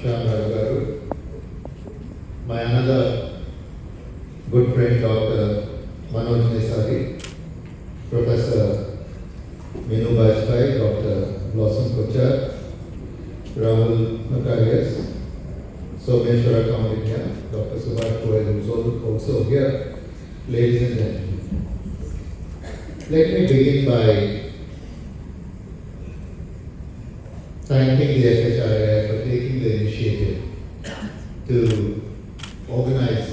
Shyam Raju Garu, my another good friend Dr. Manoj Nesari, Professor Minu Bajpai, Dr. Blossom Kochar, Rahul Macarius, Someshwara Kaundinya, Dr. Subhash Goyal, who is also here, ladies and gentlemen. Let me begin by thanking the FHRI for taking the initiative to organize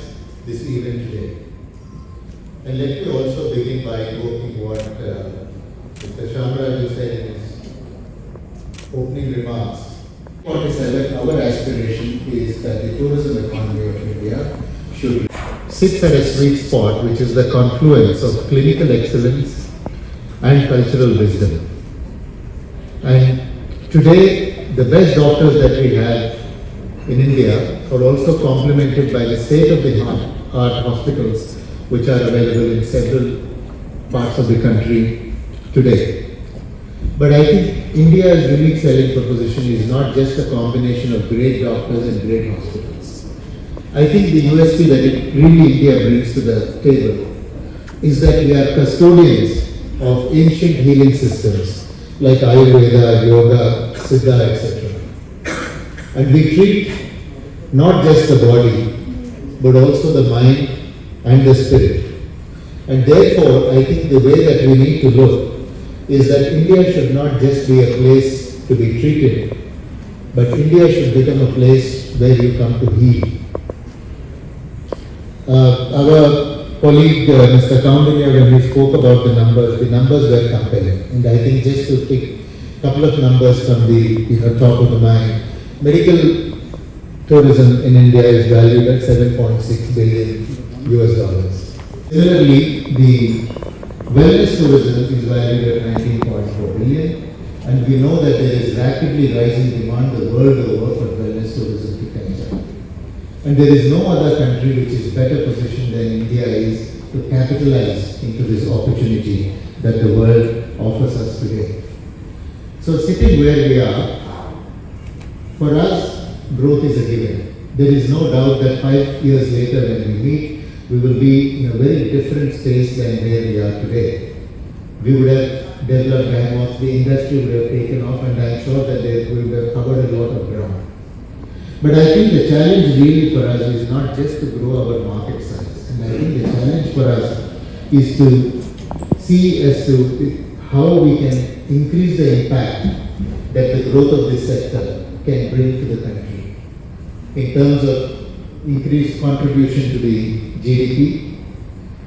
this event today. And let me also begin by quoting what Mr. Shyam Raju said in his opening remarks. Our aspiration is that the tourism economy of India should sit at a sweet spot, which is the confluence of clinical excellence and cultural wisdom. And today, the best doctors that we have in India are also complemented by the state-of-the-art hospitals which are available in several parts of the country today. But I think India's unique selling proposition is not just a combination of great doctors and great hospitals. I think the USP that India brings to the table is that we are custodians of ancient healing systems like Ayurveda, Yoga, Siddha, etc. And we treat not just the body, but also the mind and the spirit. And therefore, I think the way that we need to look is that India should not just be a place to be treated, but India should become a place where you come to heal. Our colleague, Mr. Kaundinya, when he spoke about the numbers were compelling. And I think just to pick a couple of numbers from the top of the mind, medical tourism in India is valued at $7.6 billion US. Similarly, the wellness tourism is valued at 19.4 billion, and we know that there is rapidly rising demand the world over for wellness tourism to come. And there is no other country which is better positioned than India is to capitalize into this opportunity that the world offers us today. So sitting where we are, for us, growth is a given. There is no doubt that 5 years later when we meet, we will be in a very different space than where we are today. We would have developed behemoths, the industry would have taken off, and I am sure that we would have covered a lot of ground. But I think the challenge really for us is not just to grow our market size. And I think the challenge for us is to see as to how we can increase the impact that the growth of this sector can bring to the country in terms of increased contribution to the GDP,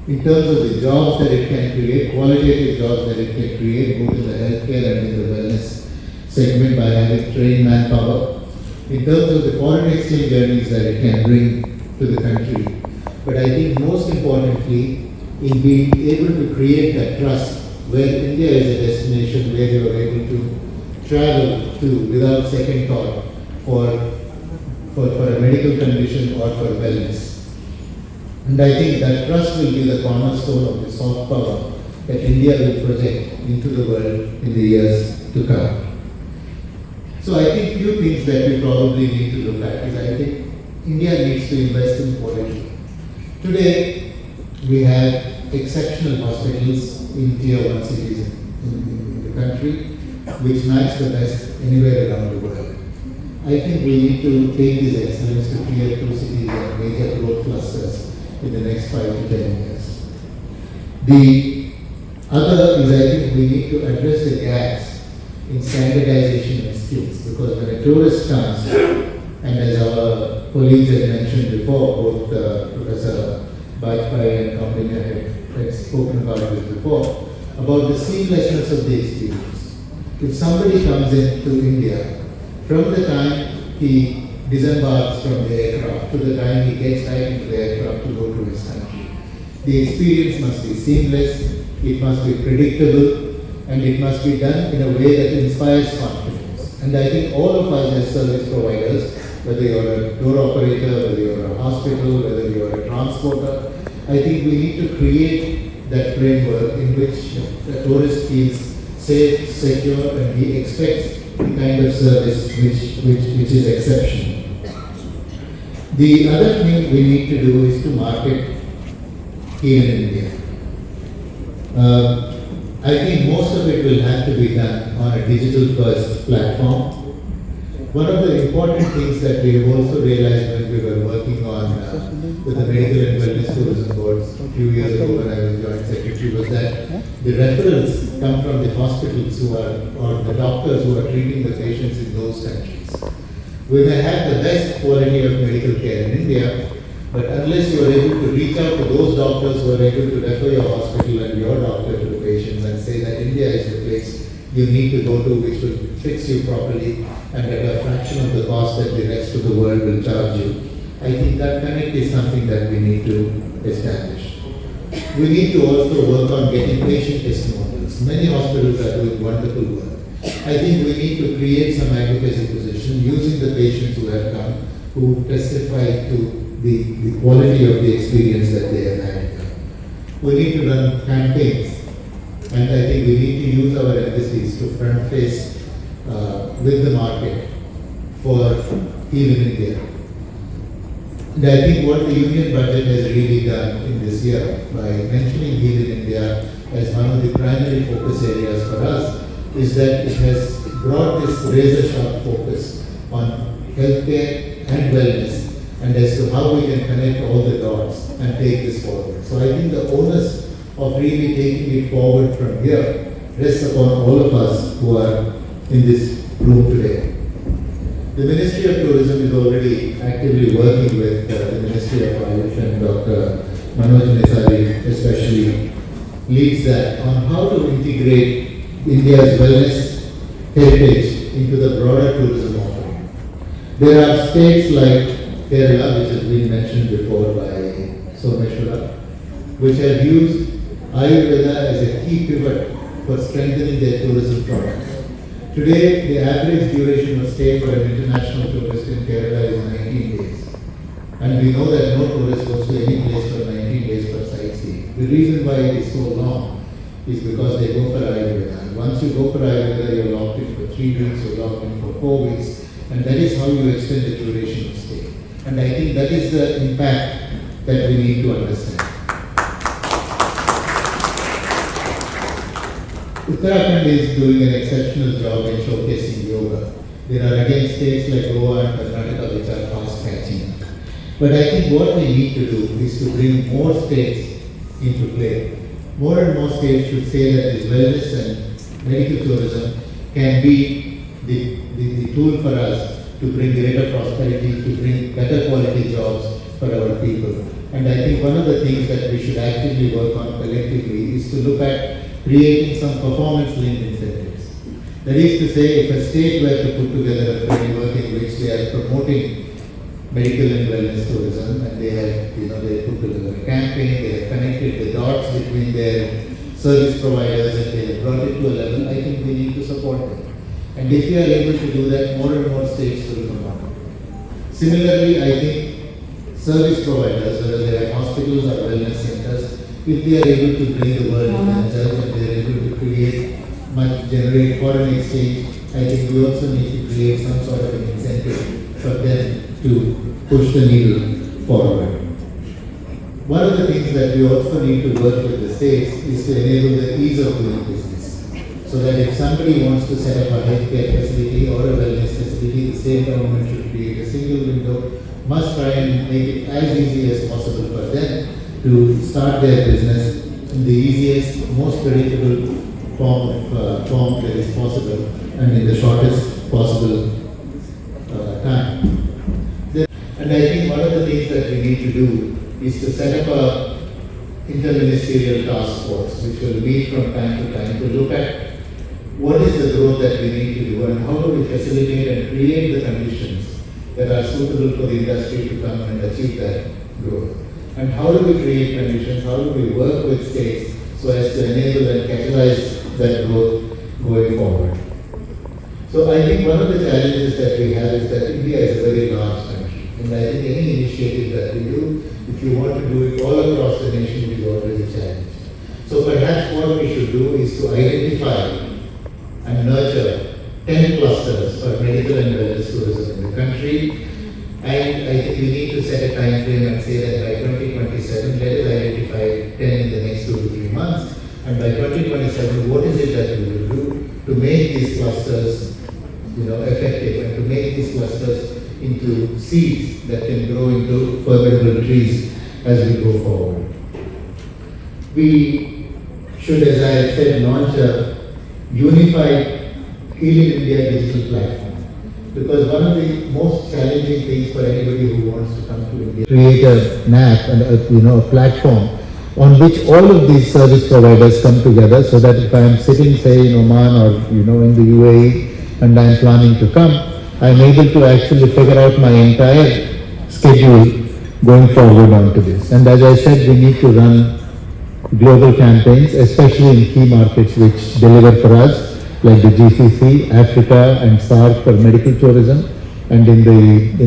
in terms of the jobs that it can create, qualitative jobs that it can create, both in the healthcare and in the wellness segment by having trained manpower, in terms of the foreign exchange earnings that it can bring to the country. But I think most importantly, in being able to create that trust where India is a destination where you are able to travel to without second thought for a medical condition or for wellness. And I think that trust will be the cornerstone of the soft power that India will project into the world in the years to come. So I think few things that we probably need to look at is I think India needs to invest in quality. Today, we have exceptional hospitals in tier 1 cities in the country, which match the best anywhere around the world. I think we need to take this excellence to tier 2 cities and major growth clusters in the next 5 to 10 years. The other is I think we need to address the gaps in standardization and skills, because when a tourist comes, and as our colleagues had mentioned before, both Professor Bajpai and Kaundinya had spoken about this before, about the seamlessness of the experience. If somebody comes into India, from the time he disembarks from the aircraft to the time he gets back into the aircraft to go to his country, the experience must be seamless, it must be predictable, and it must be done in a way that inspires confidence. And I think all of us as service providers, whether you're a door operator, whether you're a hospital, whether you're a transporter, I think we need to create that framework in which the tourist feels safe, secure, and he expects the kind of service which is exceptional. The other thing we need to do is to market here in India. I think most of it will have to be done on a digital first platform. One of the important things that we have also realized when we were working on with the Medical and Wellness Tourism Boards a few years ago when I was Joint Secretary was that the referrals come from the hospitals who are, or the doctors who are treating the patients in those countries. We may have the best quality of medical care in India, but unless you are able to reach out to those doctors who are able to refer your hospital and your doctor to the patients and say that India is the place you need to go to which will fix you properly and at a fraction of the cost that the rest of the world will charge you, I think that connect is something that we need to establish. We need to also work on getting patient testimonials. Many hospitals are doing wonderful work. I think we need to create some advocacy position using the patients who have come, who testify to the quality of the experience that they have had. We need to run campaigns, and I think we need to use our embassies to front face with the market for Heal in India. And I think what the union budget has really done in this year by mentioning Heal in India as one of the primary focus areas for us is that it has brought this razor-sharp focus on healthcare and wellness and as to how we can connect all the dots and take this forward. So I think the onus of really taking it forward from here rests upon all of us who are in this room today. The Ministry of Tourism is already actively working with the Ministry of Ayush, and Dr. Manoj Nesari especially leads that on how to integrate India's wellness heritage into the broader tourism offering. There are states like Kerala, which has been mentioned before by Someshwara, which have used Ayurveda as a key pivot for strengthening their tourism products. Today, the average duration of stay for an international tourist in Kerala is 19 days. And we know that no tourist goes to any place for 19 days for sightseeing. The reason why it is so long is because they go for Ayurveda. And once you go for Ayurveda, you're locked in for 3 weeks, you're locked in for 4 weeks, and that is how you extend the duration of stay. And I think that is the impact that we need to understand. Uttarakhand is doing an exceptional job in showcasing yoga. There are again states like Goa and Karnataka which are fast catching up. But I think what we need to do is to bring more states into play. More and more states should say that this wellness and medical tourism can be the tool for us to bring greater prosperity, to bring better quality jobs for our people. And I think one of the things that we should actively work on collectively is to look at creating some performance-linked incentives. That is to say, if a state were to put together a framework in which they are promoting medical and wellness tourism, and they have, they put together a campaign, they have connected the dots between their service providers, and they have brought it to a level, I think we need to support them. And if we are able to do that, more and more states will come out. Similarly, I think service providers, whether they are hospitals or wellness centers, if they are able to bring the world to themselves and they are able to generate foreign exchange, I think we also need to create some sort of an incentive for them to push the needle forward. One of the things that we also need to work with the states is to enable the ease of doing business. So that if somebody wants to set up a healthcare facility or a wellness facility, the state government should create a single window, must try and make it as easy as possible for them to start their business in the easiest, most predictable form that is possible and in the shortest possible time. And I think one of the things that we need to do is to set up a interministerial task force which will meet from time to time to look at what is the growth that we need to do and how do we facilitate and create the conditions that are suitable for the industry to come and achieve that growth. And how do we create conditions, how do we work with states so as to enable and catalyze that growth going forward. So I think one of the challenges that we have is that India is a very large country. And I think any initiative that we do, if you want to do it all across the nation, is always a challenge. So perhaps what we should do is to identify and nurture 10 clusters for medical and wellness tourism in the country, And I think we need to set a time frame and say that by 2027, let us identify 10 in the next 2 to 3 months. And by 2027, what is it that we will do to make these clusters, effective, and to make these clusters into seeds that can grow into formidable trees as we go forward. We should, as I have said, launch a unified Healing India digital platform. Because one of the most challenging things for anybody who wants to come to India, create an app and a platform on which all of these service providers come together, so that if I am sitting, say, in Oman or in the UAE and I am planning to come, I am able to actually figure out my entire schedule going forward onto this. And as I said, we need to run global campaigns, especially in key markets which deliver for us, like the GCC, Africa and SAARC for medical tourism, and in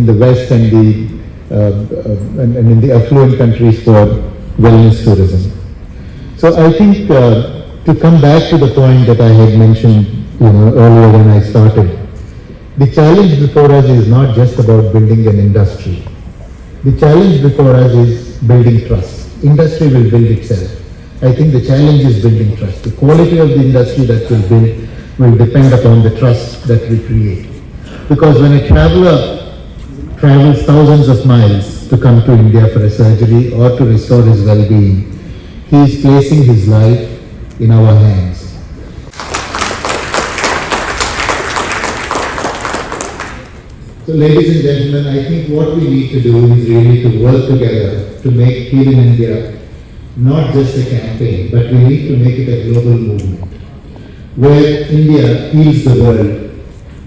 the West and in the affluent countries for wellness tourism. So I think to come back to the point that I had mentioned earlier when I started, the challenge before us is not just about building an industry. The challenge before us is building trust. Industry will build itself. I think the challenge is building trust. The quality of the industry that will build will depend upon the trust that we create. Because when a traveler travels thousands of miles to come to India for a surgery or to restore his well-being, he is placing his life in our hands. So ladies and gentlemen, I think what we need to do is really to work together to make Heal in India not just a campaign, but we need to make it a global movement, where India heals the world,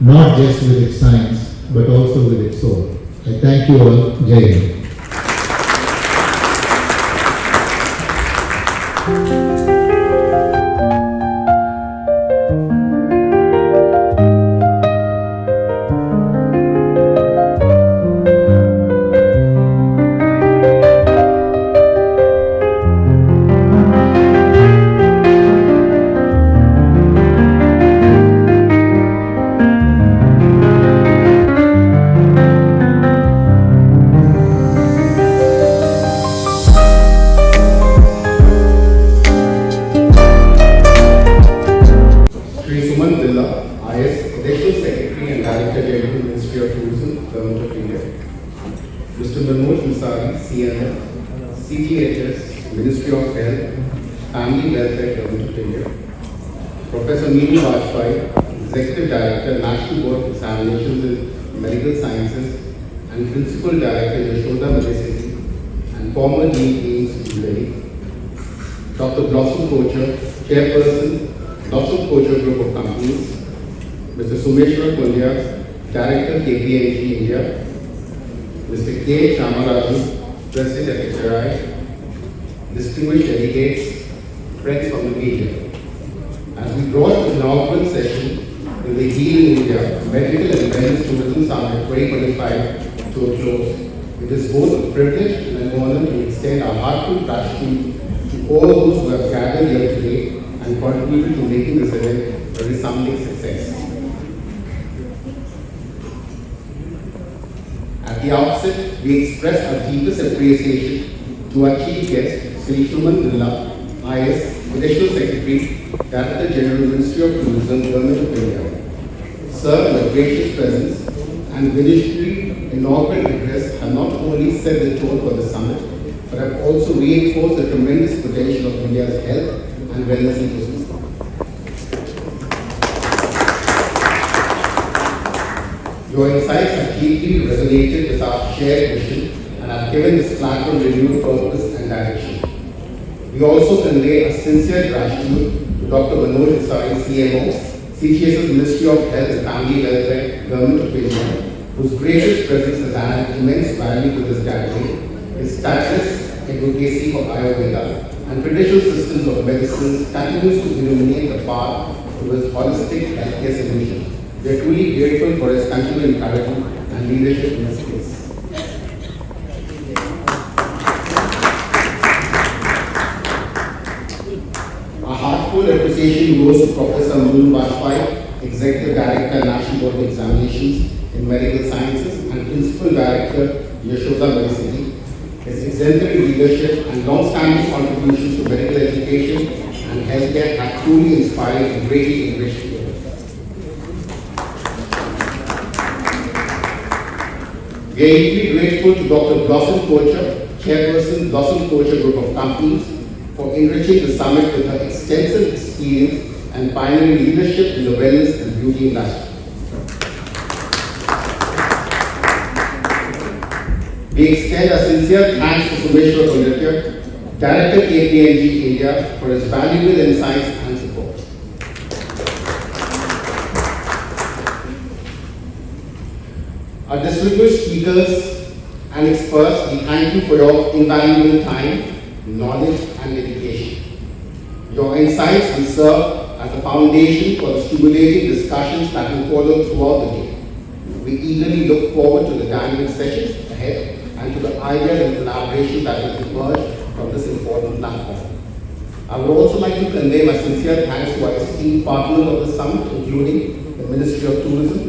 not just with its science, but also with its soul. I thank you all. Jai Hind. Mr. Manoj Ansari, CMO, CGHS, Ministry of Health, Family Welfare, Government of India. Professor Meenu Vajpayee, Executive Director, National Board of Examinations in Medical Sciences, and Principal Director, Yashoda University, and former Dean Deans, New Delhi. Dr. Blossom Kochhar, Chairperson, Blossom Kochhar Group of Companies. Mr. Sumeshwar Pundia, Director, KPMG India. Mr. K. Shamaraju, President at HRI, distinguished delegates, friends from the media. As we draw the inaugural session in the Heal in India Medical and Wellness Tourism Summit 2025 to a close, it is both a privilege and an honor to extend our heartfelt gratitude to all those who have gathered here today and contributed to making this event a resounding success. At the outset, we express our deepest appreciation to our chief guest, Sri Shuman Birla, IS, Additional Secretary, Director General, Ministry of Tourism, Government of India. Sir, your gracious presence and visionary inaugural address have not only set the tone for the summit, but have also reinforced the tremendous potential of India's health and wellness ecosystem. Your insights have deeply resonated with our shared vision and have given this platform renewed purpose and direction. We also convey a sincere gratitude to Dr. Manoj Ansari, CMO, CGHS Ministry of Health and Family Welfare, Government of India, whose gracious presence has added immense value to this gathering. His tireless advocacy for Ayurveda and traditional systems of medicine continues to illuminate the path towards holistic healthcare solutions. We are truly grateful for his continued encouragement and leadership in this space. Our heartfelt appreciation goes to Professor Meenu Vajpayee, Executive Director, National Board of Examinations, in Medical Sciences and Principal Director, Yashoda Medicity. His exemplary leadership and long-standing contributions to medical education and healthcare have truly inspired and greatly enriched the world. We are deeply grateful to Dr. Blossom Kocher, Chairperson, Blossom Kocher Group of Companies, for enriching the summit with her extensive experience and pioneering leadership in the wellness and beauty industry. We extend our sincere thanks to Sumeshwar Kondratya, Director KPMG India, for his valuable insights and support. Our distinguished speakers and experts, we thank you for your invaluable time, knowledge and dedication. Your insights will serve as a foundation for the stimulating discussions that will follow throughout the day. We eagerly look forward to the dynamic sessions ahead and to the ideas and collaboration that will emerge from this important platform. I would also like to convey my sincere thanks to our esteemed partners of the summit, including the Ministry of Tourism,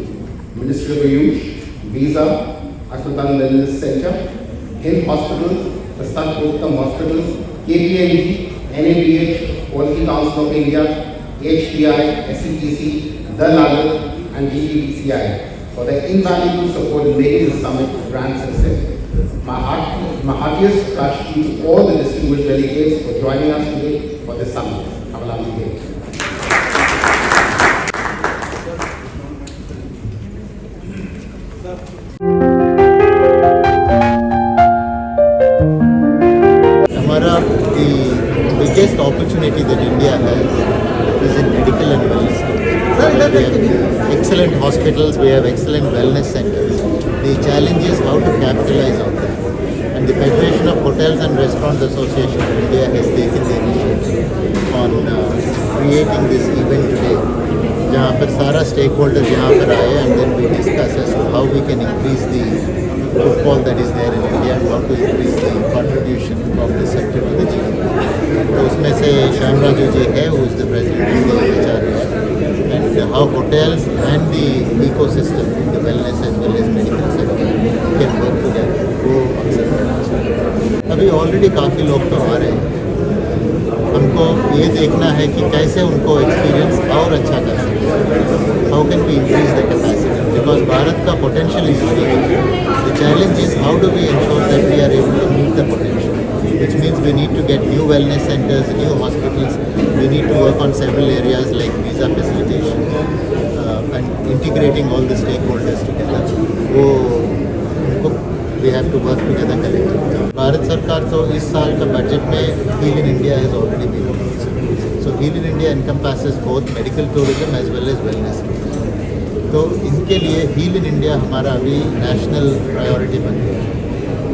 Ministry of Ayush, Visa, Ashwatan Wellness Center, Hind Hospitals, the Satpurukam Hospitals, KPMG, NABH, Quality Council of India, HPI, SCPC, The Lagat, and GPCI for their invaluable support in making the summit a grand success. My heartiest gratitude to all the distinguished delegates for joining us today for this summit. Have a lovely day. The biggest opportunity that India has is in medical and wellness. We have excellent hospitals, we have excellent wellness centers. The challenge is how to capitalize on that. And the Federation of Hotels and Restaurants Association of India has taken the initiative on creating this event today, जहाँ पर सारा stakeholders यहाँ पर आए and then we discuss as to how we can increase the footfall that is there in India and how to increase the contribution of the sector to the GDP. तो उसमें से श्याम राजू जी है, who is the president of the HRA, and how hotels and the ecosystem, the wellness as well as medical sector can work together. वो अक्सर करना चाहिए. अभी already काफ़ी लोग तो आ रहे हैं. हमको ये देखना है कि कैसे उनको एक्सपीरियंस और अच्छा कर सकते हैं. How can we increase the capacity, because Bharat का potential is huge. The challenge is how do we ensure that we are able to meet the potential, which means we need to get new wellness centers, new hospitals. We need to work on several areas like visa facilitation and integrating all the stakeholders together. We have to work together collectively. Bharat सरकार तो इस साल का budget में Heal in India has already been released. So Heal in India encompasses both medical tourism as well as wellness. तो इनके लिए Heal in India हमारा अभी नेशनल प्रायोरिटी बन गया है.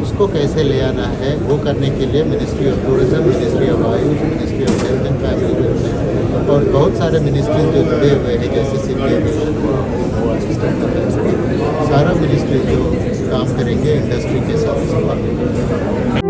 उसको कैसे ले आना है वो करने के लिए ministry of tourism, ministry of Ayush, ministry of health and family welfare और बहुत सारे मिनिस्ट्रीज जो जुड़े हुए हैं जैसे सिटी सारा मिनिस्ट्री जो काम करेंगे इंडस्ट्री के साथ.